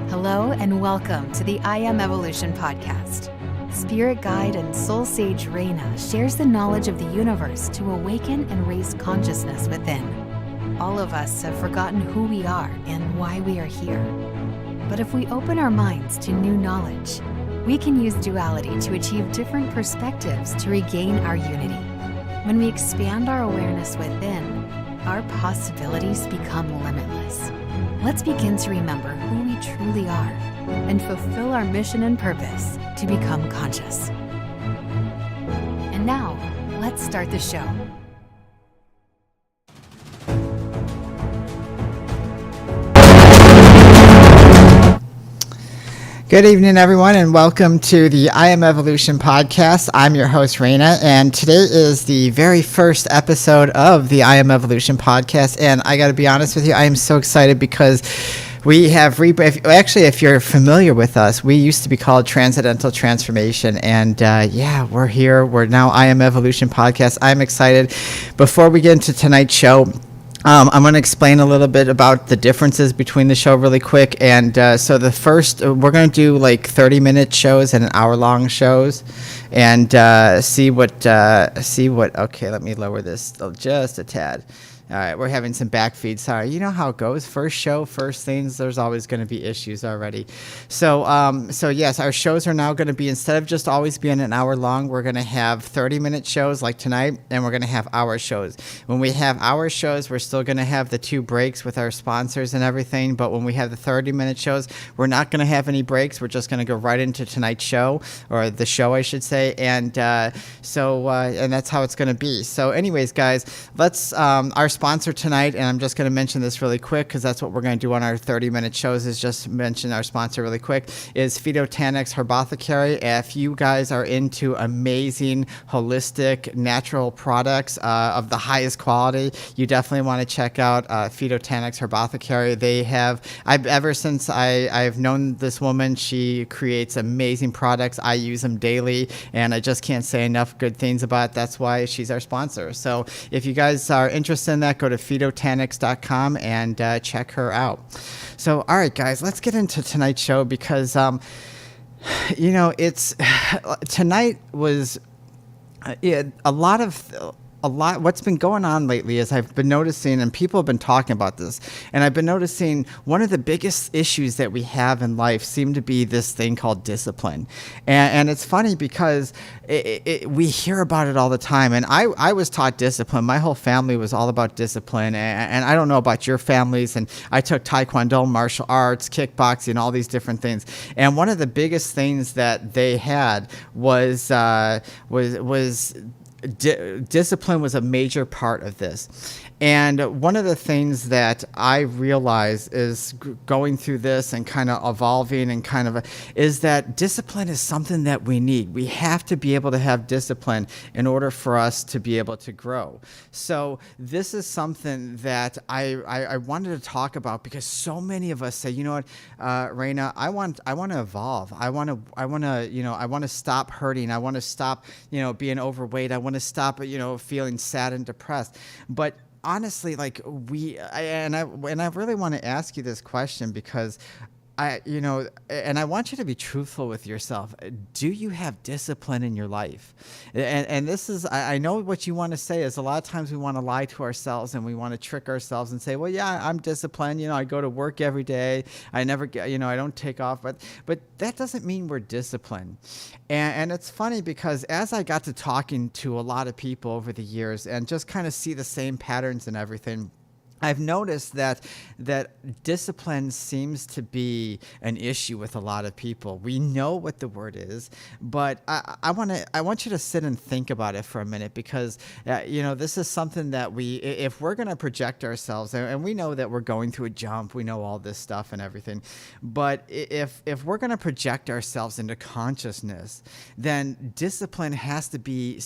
Hello and welcome to the I Am Evolution podcast. Spirit guide and soul sage Raina shares the knowledge of the universe to awaken and raise consciousness within. All of us have forgotten who we are and why we are here. But if we open our minds to new knowledge, we can use duality to achieve different perspectives to regain our unity. When we expand our awareness within, our possibilities become limitless. Let's begin to remember who we truly are and fulfill our mission and purpose to become conscious. And now, let's start the show. Good evening, everyone, and welcome to the I Am Evolution podcast. I'm your host, Raina, and today is the very first episode of the I Am Evolution podcast. And I got to be honest with you, I am so excited because we have if you're familiar with us, we used to be called Transcendental Transformation, and we're here. We're now I Am Evolution podcast. I'm excited. Before we get into tonight's show, I'm going to explain a little bit about the differences between the show really quick. And so the first, we're going to do like 30-minute shows and an hour-long shows, and see what. Okay, let me lower this just a tad. All right, we're having some back feed. Sorry, you know how it goes. First show, first things. There's always going to be issues already. So yes, our shows are now going to be, instead of just always being an hour long, we're going to have 30-minute shows like tonight, and we're going to have hour shows. When we have hour shows, we're still going to have the 2 breaks with our sponsors and everything. But when we have the 30-minute shows, we're not going to have any breaks. We're just going to go right into tonight's show, or the show, I should say. And and that's how it's going to be. So, anyways, guys, let's our sponsor tonight, and I'm just going to mention this really quick because that's what we're going to do on our 30-minute shows, is just mention our sponsor really quick, is Phytotanix Herbothecary. If you guys are into amazing, holistic, natural products of the highest quality, you definitely want to check out Phytotanix Herbothecary. They have, ever since I've known this woman, she creates amazing products. I use them daily, and I just can't say enough good things about it. That's why she's our sponsor. So if you guys are interested in that, go to phytotanix.com and check her out. So, all right, guys, let's get into tonight's show because, it's tonight was a lot. What's been going on lately is I've been noticing, and people have been talking about this, and I've been noticing one of the biggest issues that we have in life seem to be this thing called discipline. And it's funny because we hear about it all the time. And I was taught discipline. My whole family was all about discipline. And I don't know about your families. And I took Taekwondo, martial arts, kickboxing, all these different things. And one of the biggest things that they had was discipline was a major part of this. And one of the things that I realize is going through this and kind of evolving and is that discipline is something that we need. We have to be able to have discipline in order for us to be able to grow. So this is something that I wanted to talk about because so many of us say, you know what, Raina, I want to evolve. I want to stop hurting. I want to stop, being overweight. I want to stop, feeling sad and depressed. But honestly, like I really want to ask you this question because I want you to be truthful with yourself. Do you have discipline in your life? And this is, I know what you want to say is a lot of times we want to lie to ourselves and we want to trick ourselves and say, well, yeah, I'm disciplined. I go to work every day. I never get, I don't take off, but that doesn't mean we're disciplined. And it's funny because as I got to talking to a lot of people over the years and just kind of see the same patterns and everything, I've noticed that discipline seems to be an issue with a lot of people. We know what the word is, but I want you to sit and think about it for a minute because this is something that if we're going to project ourselves, and we know that we're going through a jump, we know all this stuff and everything, but if we're going to project ourselves into consciousness, then discipline has to be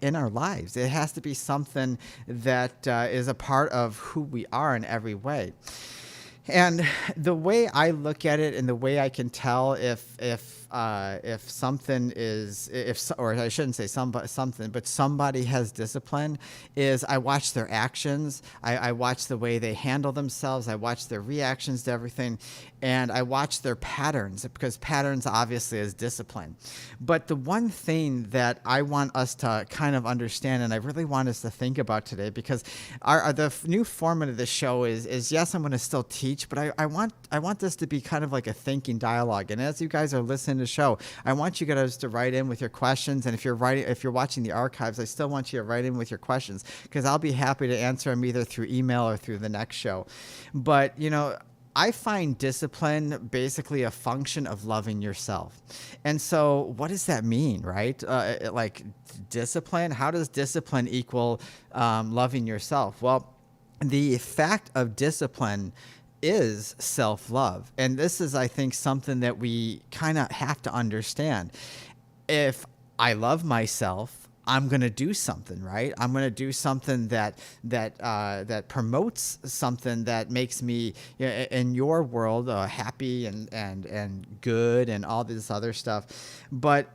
in our lives. It has to be something that is a part of who we are in every way. And the way I look at it and the way I can tell if something is, or I shouldn't say something, but somebody has discipline, is I watch their actions. I watch the way they handle themselves. I watch their reactions to everything, and I watch their patterns, because patterns obviously is discipline. But the one thing that I want us to kind of understand, and I really want us to think about today, because the new format of this show is yes, I'm going to still teach, but I want this to be kind of like a thinking dialogue. And as you guys are listening to the show, I want you guys to write in with your questions. And if you're watching the archives, I still want you to write in with your questions, because I'll be happy to answer them either through email or through the next show. But I find discipline basically a function of loving yourself. And so what does that mean, right? Like discipline, how does discipline equal loving yourself? Well, the fact of discipline is self-love. And this is, I think, something that we kind of have to understand. If I love myself, I'm going to do something, right? I'm going to do something that promotes something that makes me, in your world, happy and good and all this other stuff. But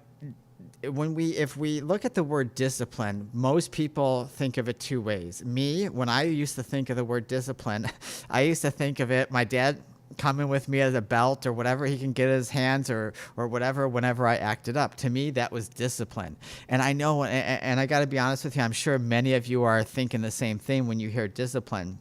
if we look at the word discipline, most people think of it two ways. Me, when I used to think of the word discipline, I used to think of it, my dad coming with me as a belt or whatever he can get his hands or whatever, whenever I acted up. To me, that was discipline. And I know, and I got to be honest with you, I'm sure many of you are thinking the same thing when you hear discipline,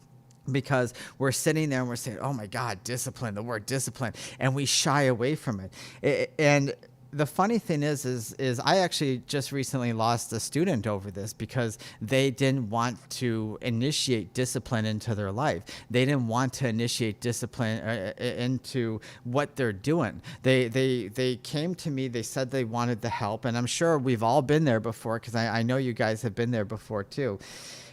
because we're sitting there and we're saying, oh my God, discipline, the word discipline, and we shy away from it. And the funny thing is I actually just recently lost a student over this, because they didn't want to initiate discipline into their life. They didn't want to initiate discipline into what they're doing. They came to me, they said they wanted the help, and I'm sure we've all been there before, because I know you guys have been there before too.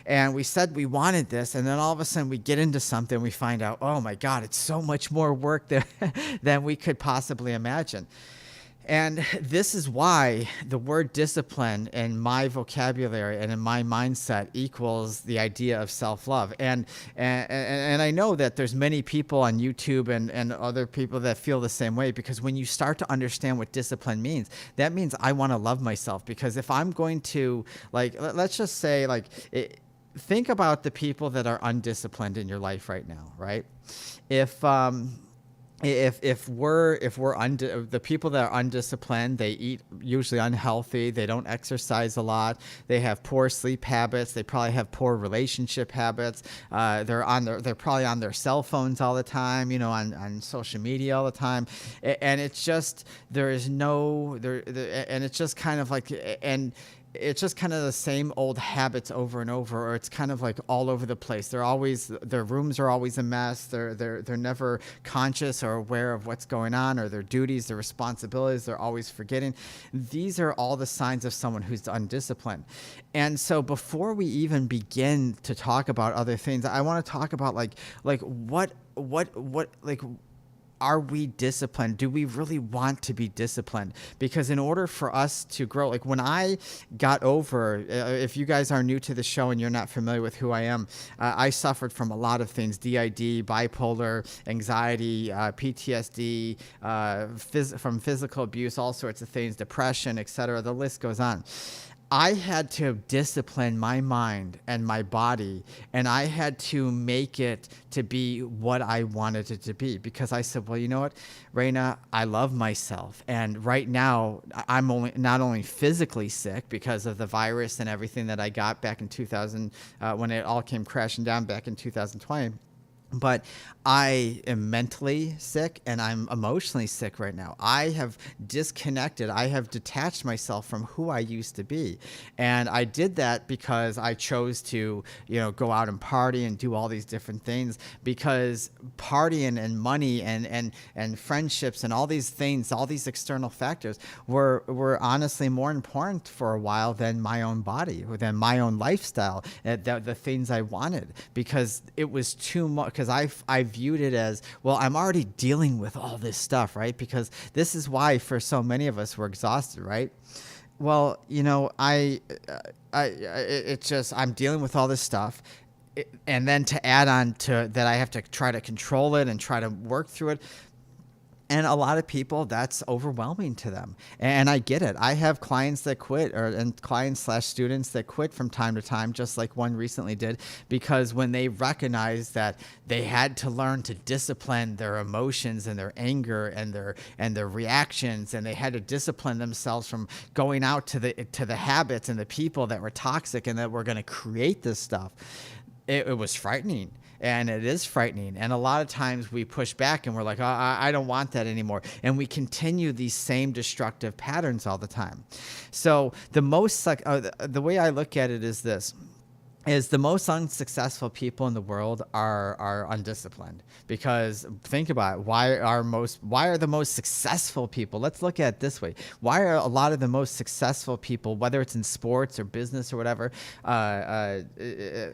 And we said we wanted this, and then all of a sudden we get into something, we find out, oh my God, it's so much more work than we could possibly imagine. And this is why the word discipline in my vocabulary and in my mindset equals the idea of self-love. And I know that there's many people on YouTube and other people that feel the same way, because when you start to understand what discipline means, that means I want to love myself. Because if I'm going to, like, let's just say, like, think about the people that are undisciplined in your life right now, right? If the people that are undisciplined, they eat usually unhealthy, they don't exercise a lot, they have poor sleep habits, they probably have poor relationship habits, they're probably on their cell phones all the time, on social media all the time, and it's just and it's just kind of like, and it's just kind of the same old habits over and over, or it's kind of like all over the place. Their rooms are always a mess. They're never conscious or aware of what's going on, or their duties, their responsibilities. They're always forgetting. These are all the signs of someone who's undisciplined. And so before we even begin to talk about other things, I want to talk about like what are we disciplined? Do we really want to be disciplined? Because in order for us to grow, like when I got over, if you guys are new to the show and you're not familiar with who I am, I suffered from a lot of things: DID, bipolar, anxiety, PTSD, from physical abuse, all sorts of things, depression, etc. The list goes on. I had to discipline my mind and my body, and I had to make it to be what I wanted it to be, because I said, well, you know what, Raina, I love myself. And right now I'm not only physically sick because of the virus and everything that I got back in 2000, when it all came crashing down back in 2020, but I am mentally sick and I'm emotionally sick right now. I have disconnected. I have detached myself from who I used to be. And I did that because I chose to, go out and party and do all these different things, because partying and money and friendships and all these things, all these external factors were honestly more important for a while than my own body, than my own lifestyle, the things I wanted, because it was too much. Because I viewed it as, well, I'm already dealing with all this stuff, right? Because this is why for so many of us we're exhausted, right? Well, I'm dealing with all this stuff. And then to add on to that, I have to try to control it and try to work through it. And a lot of people, that's overwhelming to them. And I get it. I have clients that quit, and clients/students that quit from time to time, just like one recently did, because when they recognized that they had to learn to discipline their emotions and their anger and their reactions, and they had to discipline themselves from going out to the habits and the people that were toxic and that were going to create this stuff, it was frightening. And it is frightening. And a lot of times we push back and we're like, oh, I don't want that anymore. And we continue these same destructive patterns all the time. So the way I look at it is this. Is the most unsuccessful people in the world are undisciplined. Because think about it, why are the most successful people? Let's look at it this way. Why are a lot of the most successful people, whether it's in sports or business or whatever,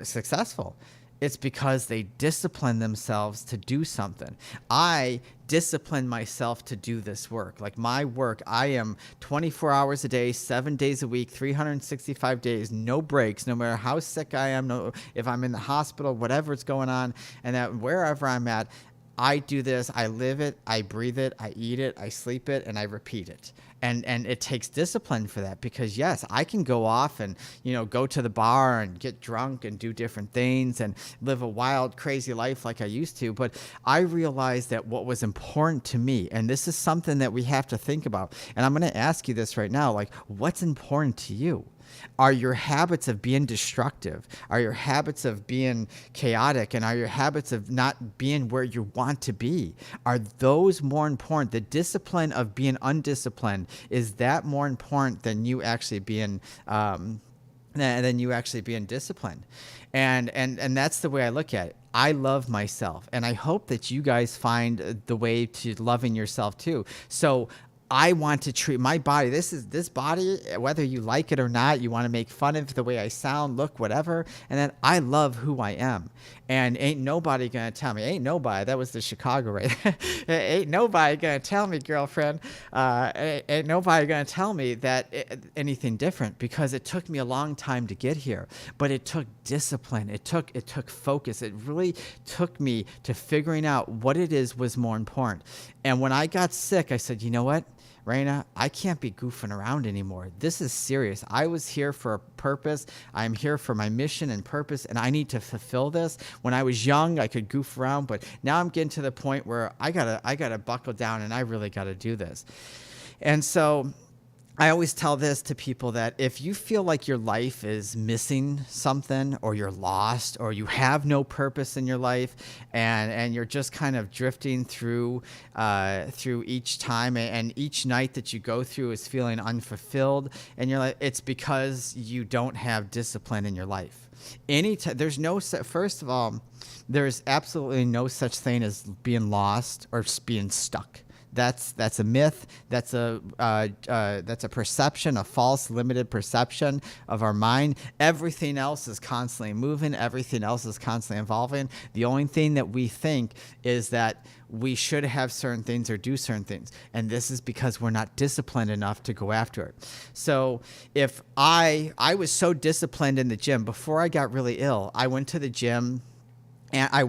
successful? It's because they discipline themselves to do something. I discipline myself to do this work. Like my work, I am 24 hours a day, 7 days a week, 365 days, no breaks, no matter how sick I am, if I'm in the hospital, whatever's going on, and that wherever I'm at, I do this, I live it, I breathe it, I eat it, I sleep it, and I repeat it. And it takes discipline for that, because yes, I can go off and, go to the bar and get drunk and do different things and live a wild, crazy life like I used to. But I realized that what was important to me, and this is something that we have to think about. And I'm going to ask you this right now, like, what's important to you? Are your habits of being destructive? Are your habits of being chaotic? And are your habits of not being where you want to be? Are those more important? The discipline of being undisciplined, is that more important than you actually being disciplined? And that's the way I look at it. I love myself, and I hope that you guys find the way to loving yourself too. So I want to treat my body. This body, whether you like it or not, you want to make fun of the way I sound, look, whatever. And then I love who I am. And ain't nobody going to tell me. Ain't nobody. That was the Chicago, right? Ain't nobody going to tell me, girlfriend. Ain't nobody going to tell me that anything different, because it took me a long time to get here. But it took discipline. It took focus. It really took me to figuring out what it is was more important. And when I got sick, I said, you know what? Raina, I can't be goofing around anymore. This is serious. I was here for a purpose. I'm here for my mission and purpose, and I need to fulfill this. When I was young, I could goof around, but now I'm getting to the point where I gotta buckle down, and I really gotta do this. And so I always tell this to people, that if you feel like your life is missing something, or you're lost, or you have no purpose in your life, and you're just kind of drifting through each time, and each night that you go through is feeling unfulfilled, and you're like, it's because you don't have discipline in your life. First of all, there's absolutely no such thing as being lost or being stuck. That's a myth. That's a perception, a false, limited perception of our mind. Everything else is constantly moving. Everything else is constantly evolving. The only thing that we think is that we should have certain things or do certain things. And this is because we're not disciplined enough to go after it. So if I was so disciplined in the gym before I got really ill, I went to the gym. And I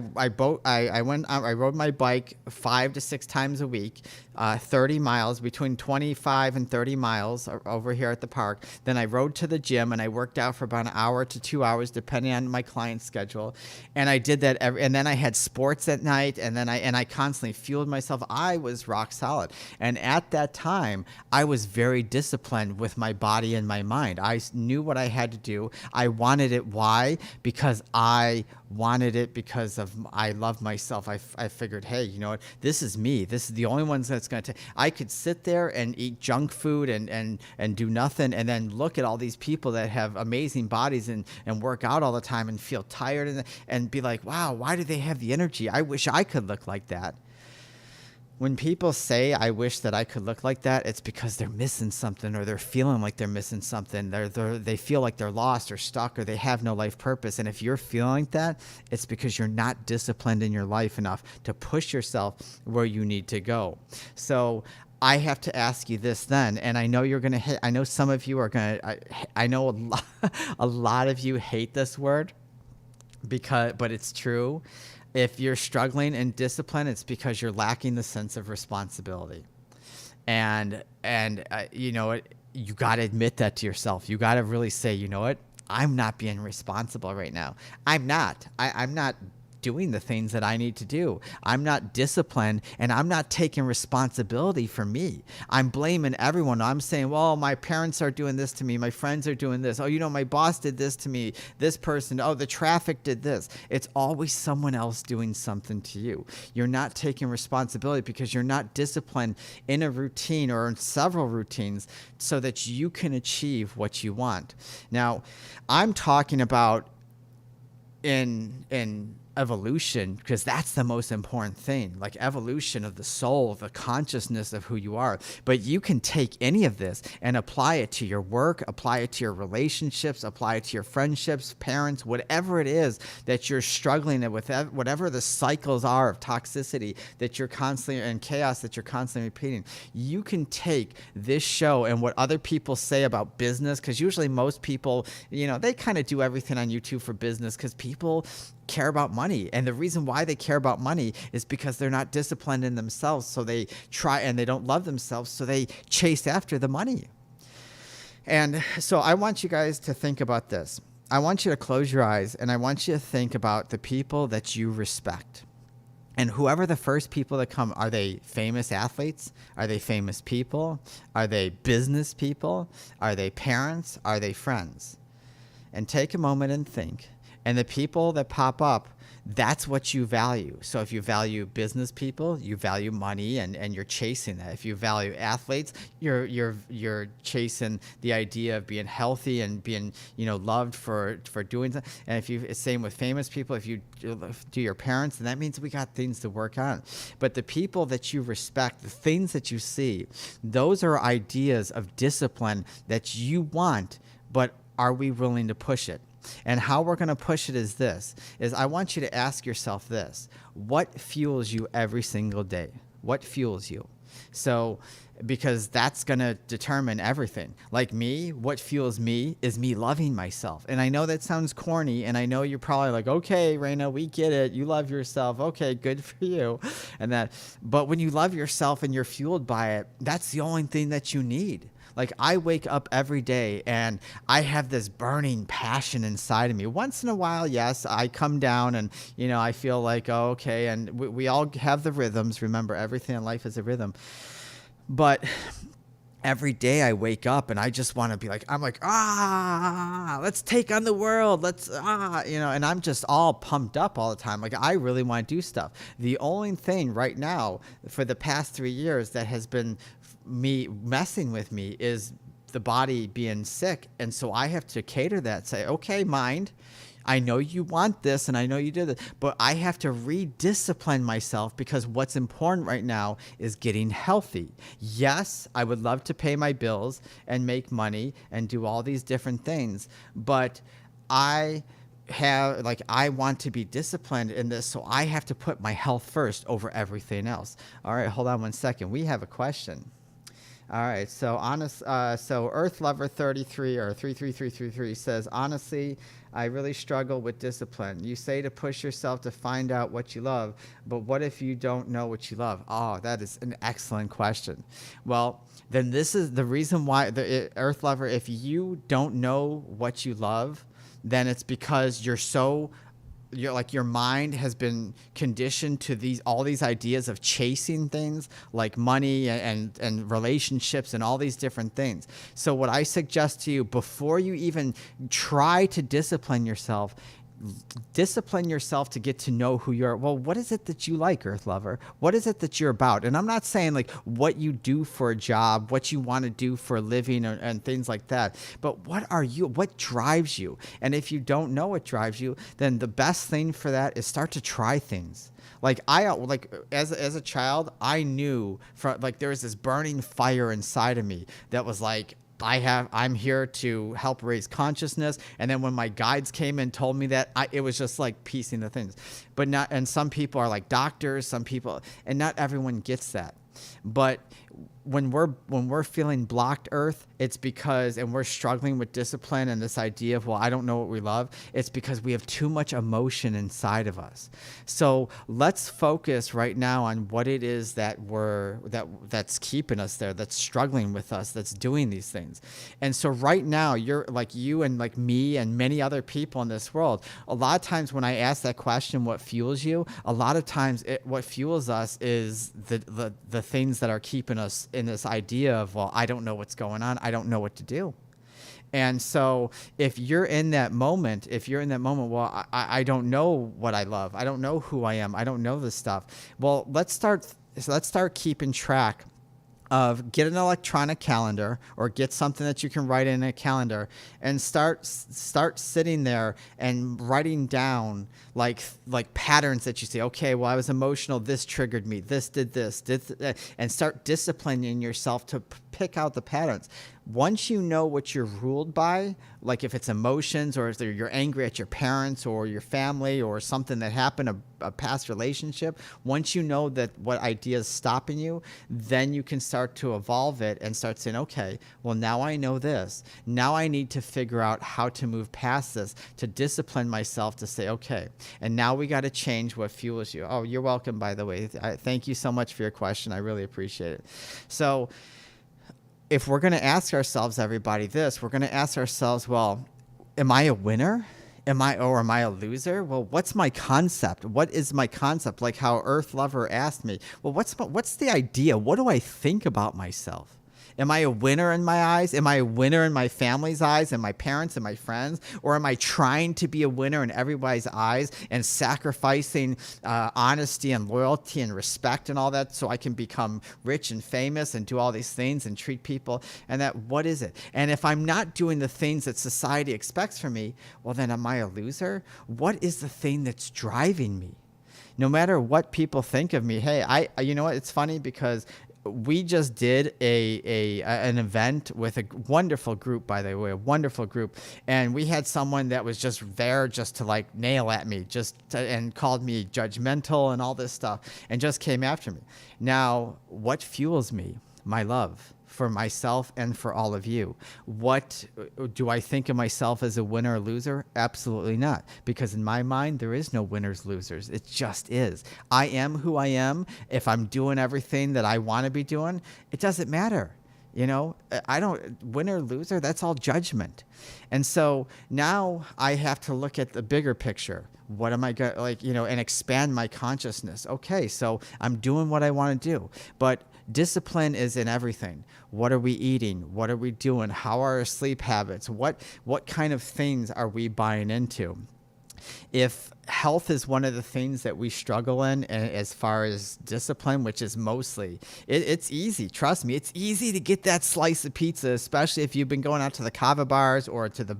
rode my bike 5 to 6 times a week, 30 miles, between 25 and 30 miles over here at the park. Then I rode to the gym, and I worked out for about an hour to 2 hours, depending on my client's schedule. And I did that and then I had sports at night, and I constantly fueled myself. I was rock solid. And at that time, I was very disciplined with my body and my mind. I knew what I had to do. I wanted it. Why? Because I wanted it, because I love myself. I figured, hey, you know what? This is me. This is the only one that's going to take. I could sit there and eat junk food and do nothing, and then look at all these people that have amazing bodies and work out all the time and feel tired and be like, wow, why do they have the energy? I wish I could look like that. When people say, I wish that I could look like that, it's because they're missing something, or they're feeling like they're missing something. They feel like they're lost or stuck, or they have no life purpose. And if you're feeling like that, it's because you're not disciplined in your life enough to push yourself where you need to go. So I have to ask you this then, and I know you're going to hate, I know some of you are going to, I know a lot of you hate this word, but it's true. If you're struggling in discipline, it's because you're lacking the sense of responsibility. And you know what? You got to admit that to yourself. You got to really say, you know what? I'm not being responsible right now. I'm not doing the things that I need to do. I'm not disciplined, and I'm not taking responsibility for me. I'm blaming everyone. I'm saying, well, my parents are doing this to me. My friends are doing this. Oh, you know, my boss did this to me. This person, oh, the traffic did this. It's always someone else doing something to you. You're not taking responsibility because you're not disciplined in a routine or in several routines so that you can achieve what you want. Now, I'm talking about in evolution, because that's the most important thing, like evolution of the soul, the consciousness of who you are. But you can take any of this and apply it to your work, apply it to your relationships, apply it to your friendships, parents, whatever it is that you're struggling with, whatever the cycles are of toxicity that you're constantly, and chaos that you're constantly repeating. You can take this show and what other people say about business, because usually most people, you know, they kind of do everything on YouTube for business because people care about money. And the reason why they care about money is because they're not disciplined in themselves. So they try, and they don't love themselves. So they chase after the money. And so I want you guys to think about this. I want you to close your eyes, and I want you to think about the people that you respect. And whoever the first people that come, are they famous athletes? Are they famous people? Are they business people? Are they parents? Are they friends? And take a moment and think. And the people that pop up, that's what you value. So if you value business people, you value money, and you're chasing that. If you value athletes, you're chasing the idea of being healthy and being, you know, loved for doing that. And if you, same with famous people, if you do your parents, then that means we got things to work on. But the people that you respect, the things that you see, those are ideas of discipline that you want, but are we willing to push it? And how we're going to push it is this, is I want you to ask yourself this: what fuels you every single day? What fuels you? So, because that's going to determine everything. Like me, what fuels me is me loving myself. And I know that sounds corny, and I know you're probably like, okay, Raina, we get it. You love yourself. Okay, good for you. But when you love yourself and you're fueled by it, that's the only thing that you need. Like, I wake up every day and I have this burning passion inside of me. Once in a while, yes, I come down and, you know, I feel like, oh, okay. And we all have the rhythms. Remember, everything in life is a rhythm. But every day I wake up and I just want to be like, I'm like, let's take on the world. Let's, you know, and I'm just all pumped up all the time. Like, I really want to do stuff. The only thing right now for the past 3 years that has been me messing with me is the body being sick. And so I have to cater that, say, okay, mind, I know you want this and I know you did it, but I have to rediscipline myself, because what's important right now is getting healthy. Yes, I would love to pay my bills and make money and do all these different things, but I want to be disciplined in this, so I have to put my health first over everything else. All right, hold on 1 second. We have a question. All right, so so Earth Lover 33 or 33333 says, honestly, I really struggle with discipline. You say to push yourself to find out what you love, but what if you don't know what you love? Oh, that is an excellent question. Well, then this is the reason why, Earth Lover, if you don't know what you love, then it's because your mind has been conditioned to all these ideas of chasing things like money and relationships and all these different things. So what I suggest to you, before you even try to discipline yourself to get to know who you are. Well, what is it that you like, Earth Lover? What is it that you're about? And I'm not saying like what you do for a job, what you want to do for a living, and things like that. But what are you? What drives you? And if you don't know what drives you, then the best thing for that is start to try things. Like as a child, I knew there was this burning fire inside of me that was like, I'm here to help raise consciousness. And then when my guides came and told me that, it was just like piecing the things. And some people are like doctors, some people, and not everyone gets that. But when we're feeling blocked, Earth, it's because, and we're struggling with discipline and this idea of, well, I don't know what we love. It's because we have too much emotion inside of us. So let's focus right now on what it is that's keeping us there, that's struggling with us, that's doing these things. And so right now, you're like, you and like me and many other people in this world, a lot of times when I ask that question, what fuels you, a lot of times what fuels us is the things that are keeping us in this idea of, well, I don't know what's going on. I don't know what to do. And so if you're in that moment, well, I don't know what I love. I don't know who I am. I don't know this stuff. Well, let's start keeping track of, get an electronic calendar or get something that you can write in a calendar and start sitting there and writing down like patterns that you see. Okay, well, I was emotional. This triggered me. This did this, and start disciplining yourself to pick out the patterns. Once you know what you're ruled by, like if it's emotions or if you're angry at your parents or your family or something that happened, a past relationship, once you know that what idea is stopping you, then you can start to evolve it and start saying, okay, well, now I know this. Now I need to figure out how to move past this, to discipline myself to say, okay, and now we got to change what fuels you. Oh, you're welcome, by the way. Thank you so much for your question. I really appreciate it. So if we're going to ask ourselves, everybody, we're going to ask ourselves, well, am I a winner? Am I a loser? Well, what's my concept? What is my concept? Like how Earth Lover asked me, well, what's the idea? What do I think about myself? Am I a winner in my eyes? Am I a winner in my family's eyes and my parents and my friends? Or am I trying to be a winner in everybody's eyes and sacrificing honesty and loyalty and respect and all that so I can become rich and famous and do all these things and treat people? And what is it? And if I'm not doing the things that society expects from me, well, then am I a loser? What is the thing that's driving me? No matter what people think of me, hey, you know what? It's funny because we just did an event with a wonderful group, by the way, and we had someone that was just there just to like nail at me, and called me judgmental and all this stuff, and just came after me. Now, what fuels me? My love for myself and for all of you. What do I think of myself as, a winner or loser? Absolutely not. Because in my mind, there is no winners, losers. It just is. I am who I am. If I'm doing everything that I want to be doing, it doesn't matter. You know, I don't, winner, loser, that's all judgment. And so now I have to look at the bigger picture. What am I going to, and expand my consciousness. Okay, so I'm doing what I want to do, but discipline is in everything. What are we eating? What are we doing? How are our sleep habits? What kind of things are we buying into? If health is one of the things that we struggle in as far as discipline, which is mostly, it's easy. Trust me, it's easy to get that slice of pizza, especially if you've been going out to the kava bars or to the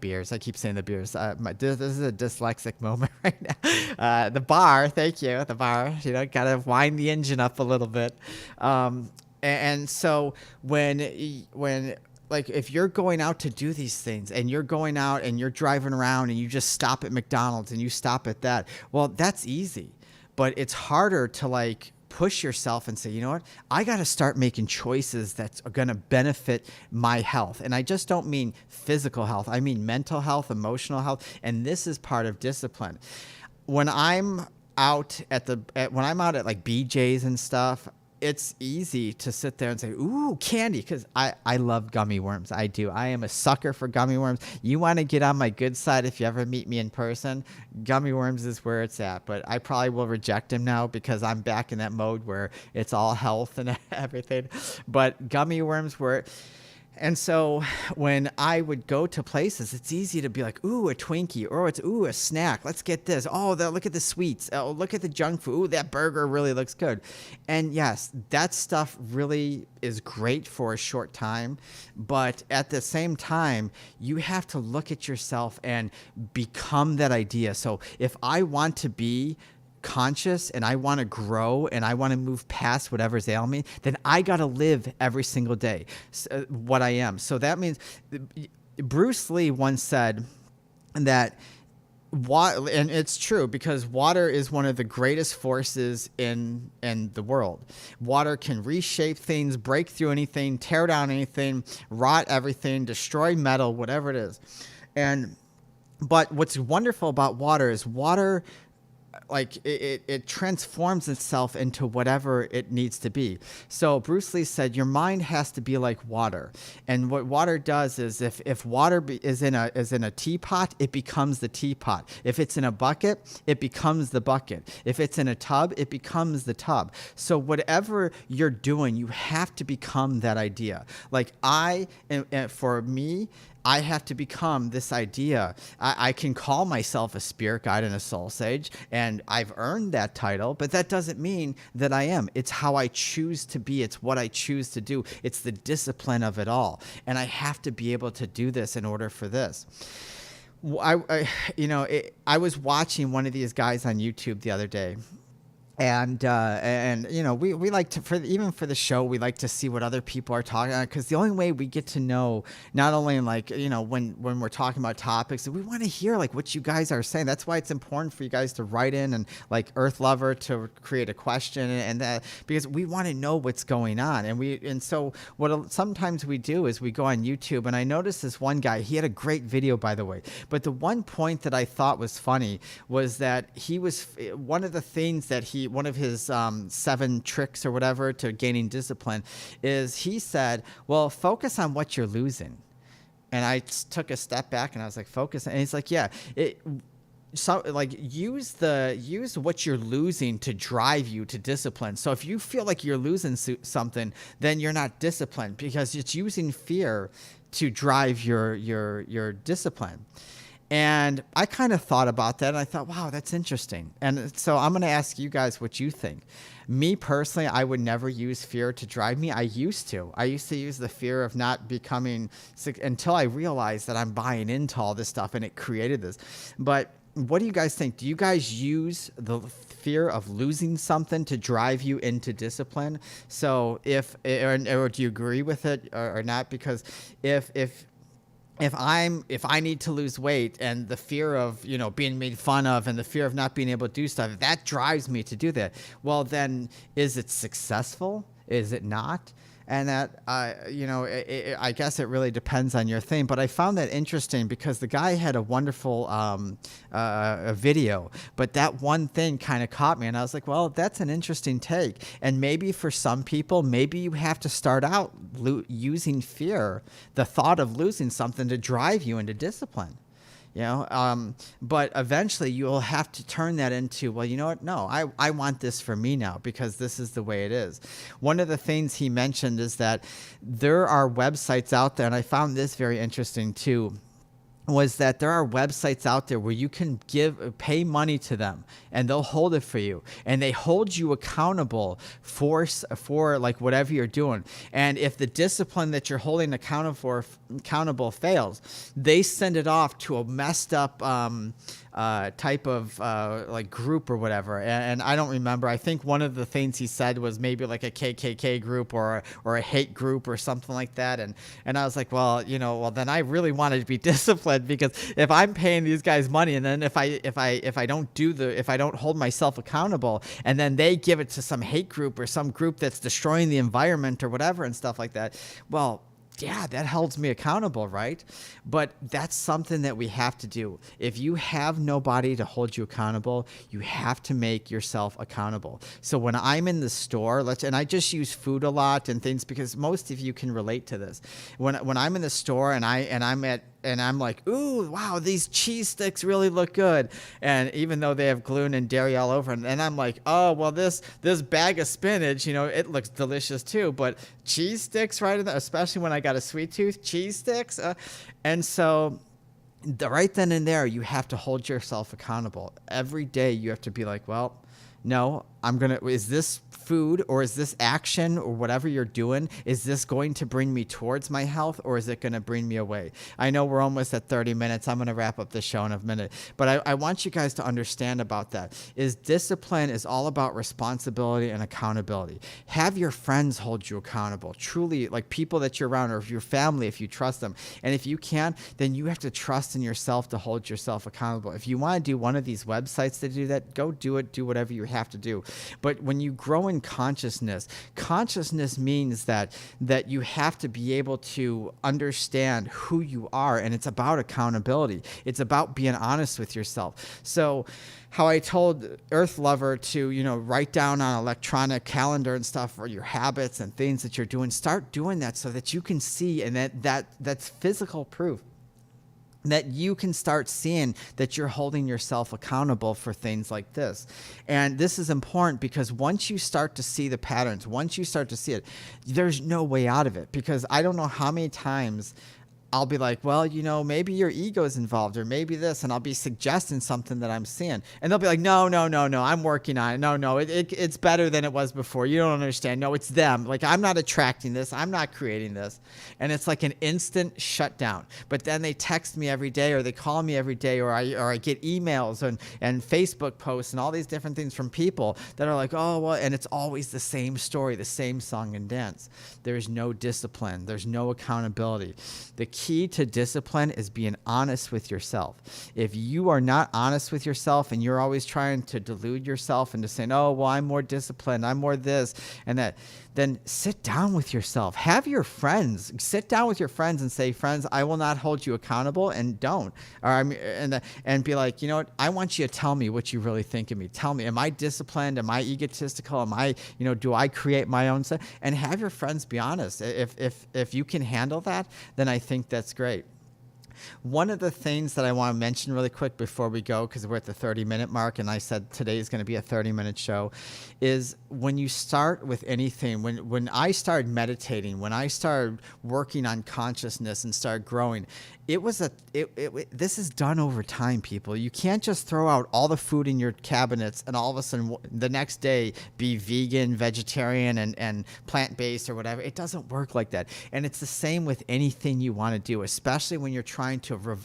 beers. I keep saying the beers. This is a dyslexic moment right now. The bar, thank you. The bar, gotta wind the engine up a little bit. And so when like if you're going out to do these things and you're going out and you're driving around and you just stop at McDonald's and you stop at that, well, that's easy. But it's harder to like push yourself and say, you know what, I got to start making choices that's going to benefit my health. And I just don't mean physical health. I mean mental health, emotional health. And this is part of discipline. When I'm out at like BJ's and stuff, it's easy to sit there and say, ooh, candy, because I love gummy worms. I do. I am a sucker for gummy worms. You want to get on my good side if you ever meet me in person, gummy worms is where it's at. But I probably will reject them now because I'm back in that mode where it's all health and everything. But gummy worms were... And so when I would go to places, it's easy to be like, ooh, a Twinkie, or it's, ooh, a snack. Let's get this. Oh, look at the sweets. Oh, look at the junk food. Ooh, that burger really looks good. And yes, that stuff really is great for a short time. But at the same time, you have to look at yourself and become that idea. So if I want to be conscious and I want to grow and I want to move past whatever's ailing me, then I got to live every single day what I am. So that means Bruce Lee once said that And it's true, because water is one of the greatest forces in the world. Water can reshape things, break through anything, tear down anything, rot everything, destroy metal, whatever it is. But what's wonderful about water is water, like it transforms itself into whatever it needs to be. So Bruce Lee said your mind has to be like water, and what water does is if water is in a teapot, it becomes the teapot. If it's in a bucket, it becomes the bucket. If it's in a tub, it becomes the tub. So whatever you're doing, you have to become that idea. Like for me, I have to become this idea. I can call myself a spirit guide and a soul sage, and I've earned that title, but that doesn't mean that I am. It's how I choose to be. It's what I choose to do. It's the discipline of it all. And I have to be able to do this in order for this. I was watching one of these guys on YouTube the other day. And we like to, even for the show, we like to see what other people are talking about, because the only way we get to know, not only when we're talking about topics, we want to hear like what you guys are saying. That's why it's important for you guys to write in, and like Earth Lover to create a question, and that, because we want to know what's going on. And so what sometimes we do is we go on YouTube, and I noticed this one guy, he had a great video, by the way, but the one point that I thought was funny was that one of the things that one of his 7 tricks or whatever to gaining discipline is, he said, well, focus on what you're losing. And I took a step back and I was like, focus. And he's like, yeah, use what you're losing to drive you to discipline. So if you feel like you're losing something, then you're not disciplined, because it's using fear to drive your discipline. And I kind of thought about that, and I thought, wow, that's interesting. And so I'm going to ask you guys what you think. Me personally, I would never use fear to drive me. I used to use the fear of not becoming sick, until I realized that I'm buying into all this stuff, and it created this. But what do you guys think? Do you guys use the fear of losing something to drive you into discipline? So or do you agree with it or not? Because if I need to lose weight, and the fear of, being made fun of, and the fear of not being able to do stuff, that drives me to do that. Well, then is it successful? Is it not? And that, I guess it really depends on your thing. But I found that interesting, because the guy had a wonderful a video, but that one thing kind of caught me. And I was like, well, that's an interesting take. And maybe for some people, maybe you have to start out using fear, the thought of losing something, to drive you into discipline. But eventually you'll have to turn that into, well, you know what? No, I want this for me now, because this is the way it is. One of the things he mentioned is that there are websites out there, and I found this very interesting too, was that there are websites out there where you can pay money to them, and they'll hold it for you, and they hold you accountable for like whatever you're doing. And if the discipline that you're holding accountable fails, they send it off to a messed up type of like group or whatever. And I don't remember. I think one of the things he said was maybe like a KKK group or a hate group or something like that. And I was like, well, then I really wanted to be disciplined, because if I'm paying these guys money, and then if I don't hold myself accountable, and then they give it to some hate group or some group that's destroying the environment or whatever and stuff like that, well, yeah, that holds me accountable, right? But that's something that we have to do. If you have nobody to hold you accountable, you have to make yourself accountable. So when I'm in the store, and I just use food a lot and things, because most of you can relate to this. When I'm in the store and I'm like, ooh, wow, these cheese sticks really look good. And even though they have gluten and dairy all over, and I'm like, oh, well, this bag of spinach, it looks delicious too. But cheese sticks, right? Especially when I got a sweet tooth, cheese sticks. And so right then and there, you have to hold yourself accountable. Every day you have to be like, well, no, is this food or is this action or whatever you're doing, is this going to bring me towards my health or is it going to bring me away? I know we're almost at 30 minutes. I'm going to wrap up the show in a minute, but I want you guys to understand about that is discipline is all about responsibility and accountability. Have your friends hold you accountable, truly, like people that you're around, or if your family, if you trust them. And if you can't, then you have to trust in yourself to hold yourself accountable. If you want to do one of these websites to do that, go do it, do whatever you have to do. But when you grow in consciousness means that you have to be able to understand who you are, and it's about accountability. It's about being honest with yourself. So how I told Earth Lover to, write down on an electronic calendar and stuff for your habits and things that you're doing, start doing that so that you can see, and that's physical proof that you can start seeing that you're holding yourself accountable for things like this. And this is important because once you start to see the patterns, once you start to see it, there's no way out of it. Because I don't know how many times I'll be like, well, maybe your ego is involved or maybe this, and I'll be suggesting something that I'm seeing. And they'll be like, no, I'm working on it. No, it's better than it was before. You don't understand. No, it's them. Like, I'm not attracting this. I'm not creating this. And it's like an instant shutdown. But then they text me every day or they call me every day or I get emails and Facebook posts and all these different things from people that are like, oh, well, and it's always the same story, the same song and dance. There's no discipline. There's no accountability. The key to discipline is being honest with yourself. If you are not honest with yourself and you're always trying to delude yourself into saying, oh, well, I'm more disciplined, I'm more this and that, then sit down with yourself. Have your friends. Sit down with your friends and say, friends, I will not hold you accountable, and don't. And be like, you know what? I want you to tell me what you really think of me. Tell me, am I disciplined? Am I egotistical? Am I, do I create my own stuff? And have your friends be honest. If you can handle that, then I think that's great. One of the things that I want to mention really quick before we go, because we're at the 30-minute mark, and I said today is going to be a 30-minute show, is when you start with anything, when I started meditating, when I started working on consciousness and started growing, this is done over time, people. You can't just throw out all the food in your cabinets and all of a sudden the next day be vegan, vegetarian, and plant-based or whatever. It doesn't work like that. And it's the same with anything you want to do, especially when you're trying to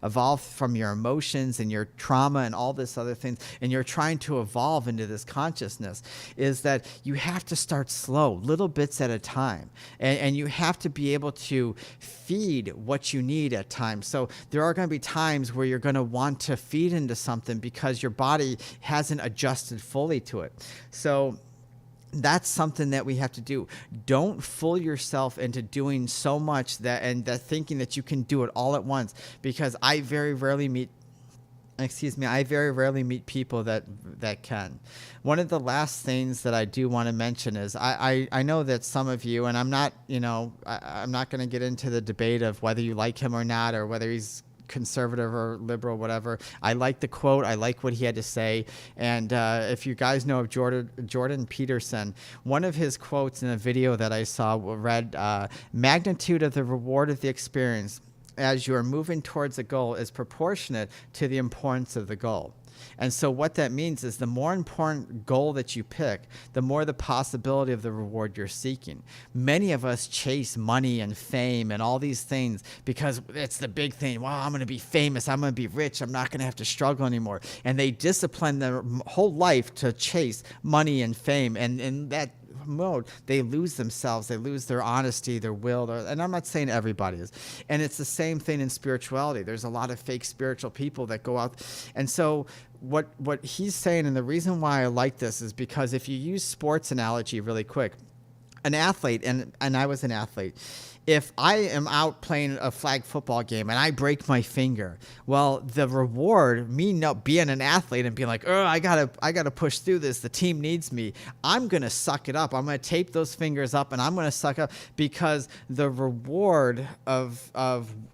evolve from your emotions and your trauma and all this other things, and you're trying to evolve into this consciousness, is that you have to start slow, little bits at a time. And you have to be able to feed what you need at times. So there are going to be times where you're going to want to feed into something because your body hasn't adjusted fully to it. So that's something that we have to do. Don't fool yourself into doing so much that thinking that you can do it all at once, because I very rarely meet people that can. One of the last things that I do want to mention is I know that some of you, and I'm not going to get into the debate of whether you like him or not, or whether he's conservative or liberal, whatever. I like the quote. I like what he had to say. And if you guys know of Jordan Peterson, one of his quotes in a video that I saw read, magnitude of the reward of the experience as you are moving towards a goal is proportionate to the importance of the goal. And so what that means is the more important goal that you pick, the more the possibility of the reward you're seeking. Many of us chase money and fame and all these things because it's the big thing. Wow, I'm going to be famous. I'm going to be rich. I'm not going to have to struggle anymore. And they discipline their whole life to chase money and fame. And in that mode, they lose themselves, they lose their honesty, their will, and I'm not saying everybody is. And it's the same thing in spirituality. There's a lot of fake spiritual people that go out. And so what he's saying, and the reason why I like this, is because if you use sports analogy really quick, an athlete, and I was an athlete, if I am out playing a flag football game and I break my finger, well, the reward, me being an athlete and being like, oh, I gotta push through this. The team needs me. I'm gonna suck it up. I'm gonna tape those fingers up and I'm gonna suck up, because the reward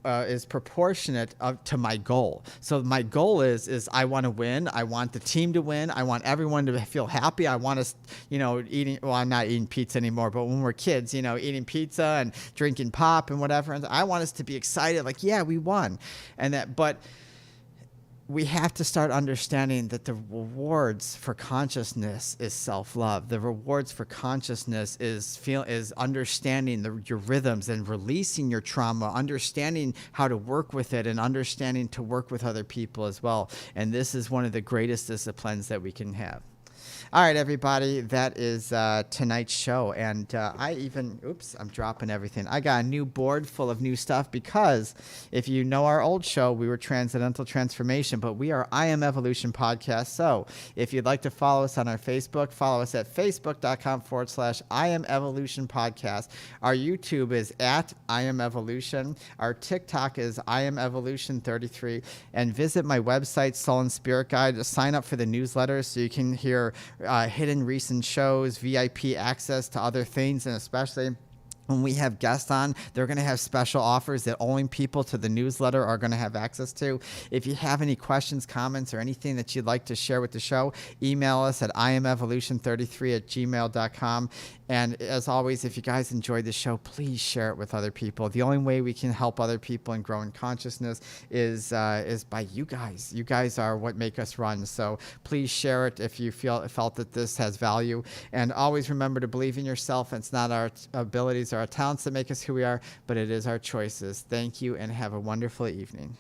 is proportionate to my goal. So my goal is I want to win. I want the team to win. I want everyone to feel happy. I want us, eating. Well, I'm not eating pizza anymore, but when we're kids, eating pizza and drinking pop and whatever, and I want us to be excited, like, yeah, we won. And that, but we have to start understanding that the rewards for consciousness is self-love. The rewards for consciousness is understanding your rhythms and releasing your trauma, understanding how to work with it, and understanding to work with other people as well. And this is one of the greatest disciplines that we can have. All right, everybody, that is tonight's show. And I'm dropping everything. I got a new board full of new stuff because if you know our old show, we were Transcendental Transformation, but we are I Am Evolution Podcast. So if you'd like to follow us on our Facebook, follow us at facebook.com/I Am Evolution Podcast. Our YouTube is at I Am Evolution. Our TikTok is I Am Evolution 33. And visit my website, Soul and Spirit Guide, to sign up for the newsletter so you can hear hidden recent shows, VIP access to other things, and especially when we have guests on, they're going to have special offers that only people to the newsletter are going to have access to. If you have any questions, comments, or anything that you'd like to share with the show, email us at iamevolution33@gmail.com. And as always, if you guys enjoyed the show, please share it with other people. The only way we can help other people and grow in consciousness is by you guys. You guys are what make us run. So please share it if you felt that this has value. And always remember to believe in yourself. It's not our abilities or our talents that make us who we are, but it is our choices. Thank you and have a wonderful evening.